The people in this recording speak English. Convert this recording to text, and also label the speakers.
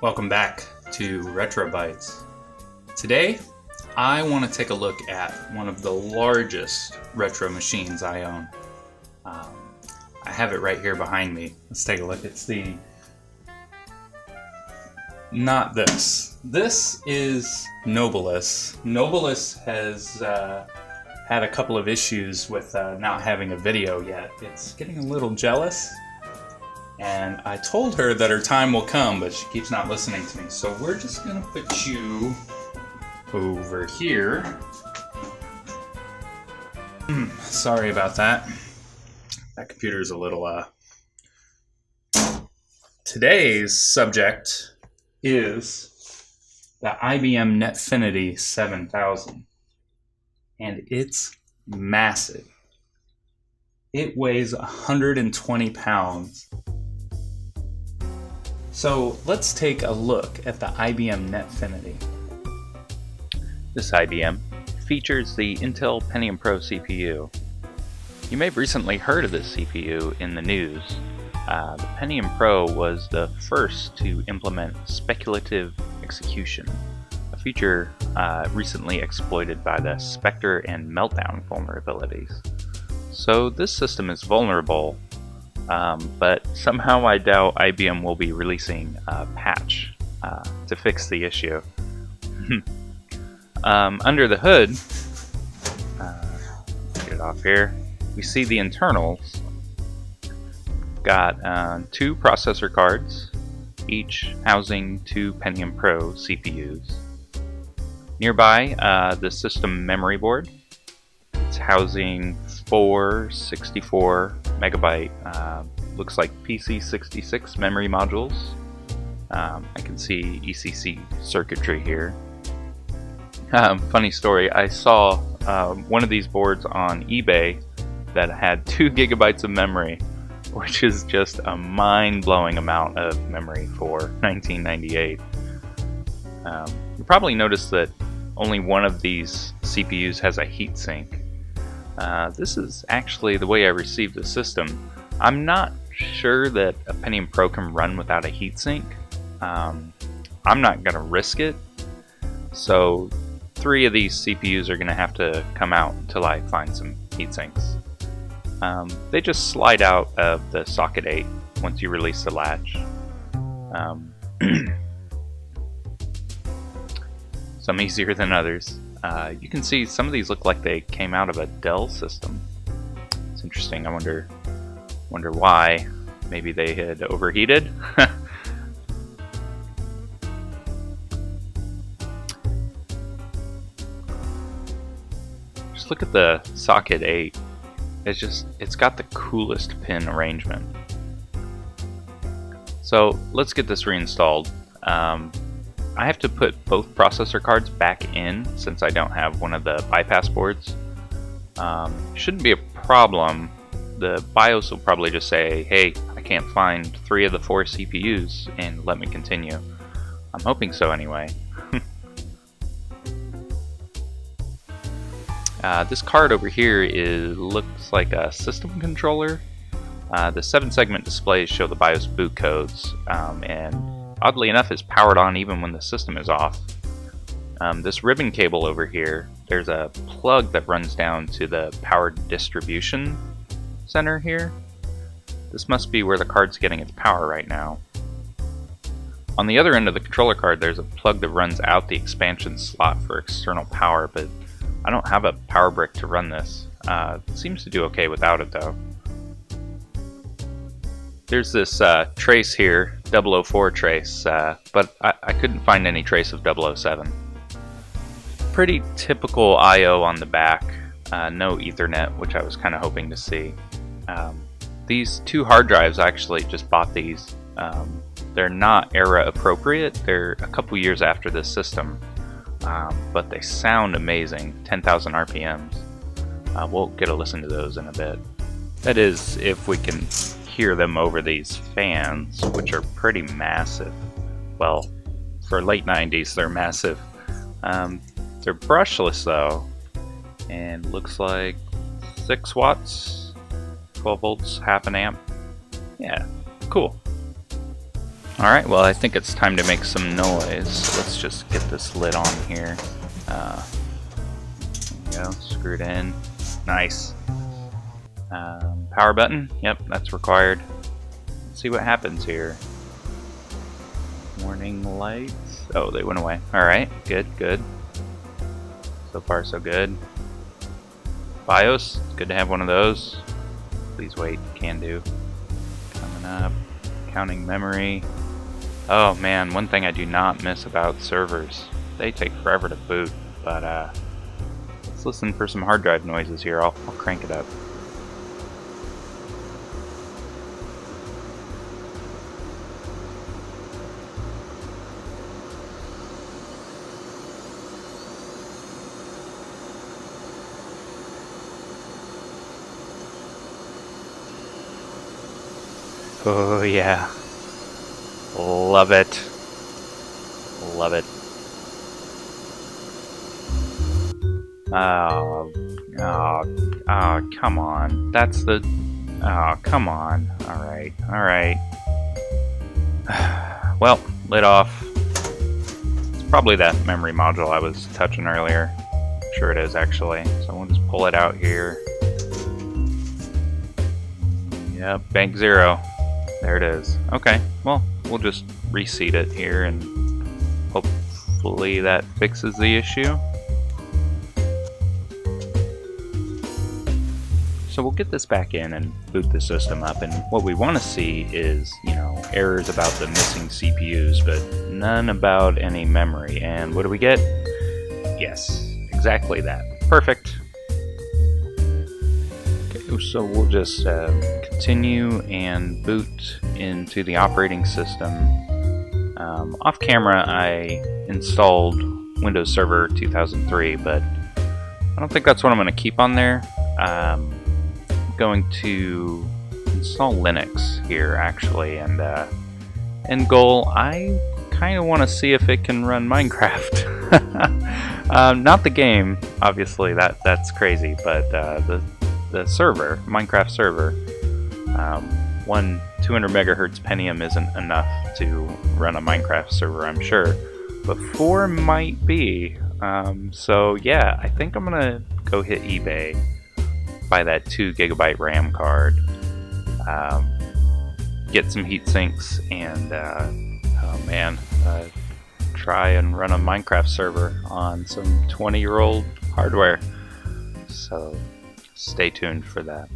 Speaker 1: Welcome back to Retro Bytes. Today, I want to take a look at one of the largest retro machines I own. I have it right here behind me. Let's take a look. It's not this. This is Nobilis. Nobilis has had a couple of issues with not having a video yet. It's getting a little jealous. And I told her that her time will come, but she keeps not listening to me. So we're just going to put you over here. Sorry about that. That computer's a little... Today's subject is the IBM Netfinity 7000. And it's massive. It weighs 120 pounds. So let's take a look at the IBM Netfinity.
Speaker 2: This IBM features the Intel Pentium Pro CPU. You may have recently heard of this CPU in the news. The Pentium Pro was the first to implement speculative execution, a feature recently exploited by the Spectre and Meltdown vulnerabilities. So this system is vulnerable, but somehow I doubt IBM will be releasing a patch to fix the issue. Under the hood, get it off here, we see the internals. Got 2 processor cards, each housing 2 Pentium Pro CPUs. Nearby, the system memory board. It's housing 4 64 megabyte, looks like PC66 memory modules. I can see ECC circuitry here. Funny story, I saw one of these boards on eBay that had 2 gigabytes of memory, which is just a mind-blowing amount of memory for 1998. You probably noticed that only one of these CPUs has a heatsink. This is actually the way I received the system. I'm not sure that a Pentium Pro can run without a heatsink. I'm not going to risk it. So 3 of these CPUs are going to have to come out until I find some heatsinks. They just slide out of the socket 8 once you release the latch. Some easier than others. You can see some of these look like they came out of a Dell system. It's interesting. I wonder why. Maybe they had overheated. Just look at the socket 8. It's got the coolest pin arrangement. So let's get this reinstalled. I have to put both processor cards back in since I don't have one of the bypass boards. Shouldn't be a problem. The BIOS will probably just say, hey, I can't find 3 of the 4 CPUs and let me continue. I'm hoping so anyway. This card over here looks like a system controller. The 7-segment displays show the BIOS boot codes, and oddly enough is powered on even when the system is off. This ribbon cable over here, there's a plug that runs down to the power distribution center here. This must be where the card's getting its power right now. On the other end of the controller card, there's a plug that runs out the expansion slot for external power, but I don't have a power brick to run this. It seems to do okay without it though. There's this trace here, 004 trace, but I couldn't find any trace of 007. Pretty typical I/O on the back, no Ethernet, which I was kind of hoping to see. These 2 hard drives, I actually just bought these. They're not era appropriate, they're a couple years after this system. But they sound amazing, 10,000 RPMs. We'll get a listen to those in a bit. That is, if we can hear them over these fans, which are pretty massive. Well, for late 90s, they're massive. They're brushless though, and looks like 6 watts, 12 volts, half an amp. Yeah, cool. Alright, well I think it's time to make some noise. Let's just get this lid on here. There we go, screwed in. Nice. Power button, yep, that's required. Let's see what happens here. Warning lights. Oh, they went away. Alright, good, good. So far so good. BIOS, good to have one of those. Please wait, can do. Coming up. Counting memory. Oh man, one thing I do not miss about servers. They take forever to boot, but let's listen for some hard drive noises here. I'll crank it up. Oh yeah. Love it. Love it. Oh, come on. That's the... Oh, come on. Alright, alright. Well, lid off. It's probably that memory module I was touching earlier. I'm sure it is, actually. So we'll just pull it out here. Yep, bank 0. There it is. Okay, well, we'll just reseat it here and hopefully that fixes the issue. So we'll get this back in and boot the system up, and what we want to see is, you know, errors about the missing CPUs, but none about any memory. And what do we get? Yes, exactly that. Perfect. So we'll just continue and boot into the operating system. Off camera I installed Windows Server 2003, but I don't think that's what I'm going to keep on there. I'm going to install Linux here actually, and end goal, I kind of want to see if it can run Minecraft. Not the game, obviously, that's crazy, but the server, Minecraft server. One 200 megahertz Pentium isn't enough to run a Minecraft server, I'm sure, but 4 might be. So yeah, I think I'm gonna go hit eBay, buy that 2 GB RAM card, get some heat sinks, and oh man, try and run a Minecraft server on some 20-year-old hardware. So stay tuned for that.